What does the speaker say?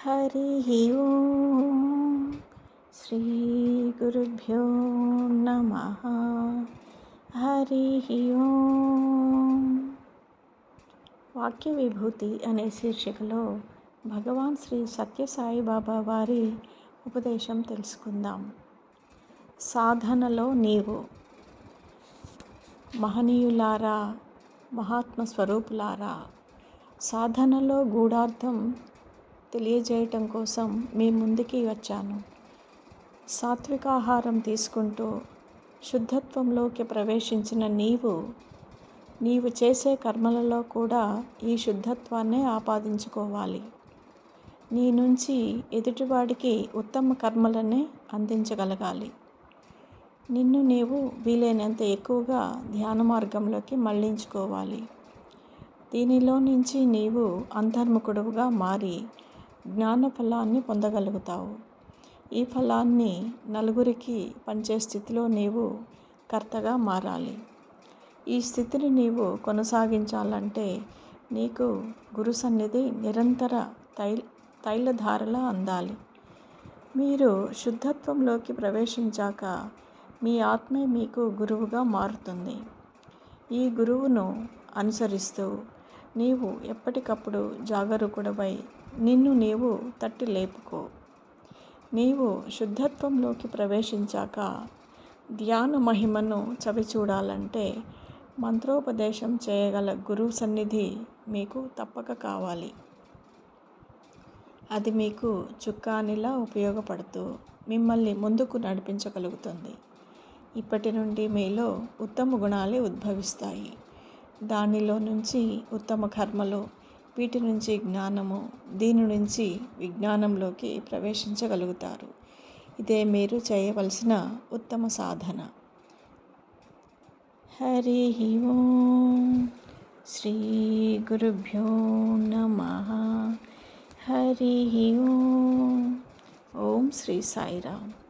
హరి ఓం శ్రీ గురుభ్యో నమః. హరి ఓం. వాక్య విభూతి అనే శీర్షికలో భగవాన్ శ్రీ సత్యసాయిబాబా వారి ఉపదేశం తెలుసుకుందాం. సాధనలో నీవు. మహనీయులారా, మహాత్మ స్వరూపులారా, సాధనలో గూఢార్థం తెలియజేయటం కోసం మీ ముందుకి వచ్చాను. సాత్వికాహారం తీసుకుంటూ శుద్ధత్వంలోకి ప్రవేశించిన నీవు చేసే కర్మలలో కూడా ఈ శుద్ధత్వాన్నే ఆపాదించుకోవాలి. నీ నుంచి ఎదుటివాడికి ఉత్తమ కర్మలనే అందించగలగాలి. నిన్ను నీవు వీలైనంత ఎక్కువగా ధ్యాన మార్గంలోకి మళ్లించుకోవాలి. దీనిలో నుంచి నీవు అంతర్ముఖుడుగా మారి జ్ఞాన ఫలాన్ని పొందగలుగుతావు. ఈ ఫలాన్ని నలుగురికి పంచే స్థితిలో నీవు కర్తగా మారాలి. ఈ స్థితిని నీవు కొనసాగించాలంటే నీకు గురు సన్నిధి నిరంతర తైలధారలా అందాలి. మీరు శుద్ధత్వంలోకి ప్రవేశించాక మీ ఆత్మే మీకు గురువుగా మారుతుంది. ఈ గురువును అనుసరిస్తూ నీవు ఎప్పటికప్పుడు జాగరూకుడవై నిన్ను నీవు తట్టి లేపుకో. నీవు శుద్ధత్వంలోకి ప్రవేశించాక ధ్యాన మహిమను చవిచూడాలంటే మంత్రోపదేశం చేయగల గురువు సన్నిధి మీకు తప్పక కావాలి. అది మీకు చుక్కానిలా ఉపయోగపడుతూ మిమ్మల్ని ముందుకు నడిపించగలుగుతుంది. ఇప్పటి నుండి మీలో ఉత్తమ గుణాలే ఉద్భవిస్తాయి. దానిలో నుంచి ఉత్తమ కర్మలు, వీటి నుంచి జ్ఞానము, దీని నుంచి విజ్ఞానంలోకి ప్రవేశించగలుగుతారు. ఇదే మీరు చేయవలసిన ఉత్తమ సాధన. హరి ఓం శ్రీ గురుభ్యో నమః. హరి ఓం. ఓం శ్రీ సాయిరామ్.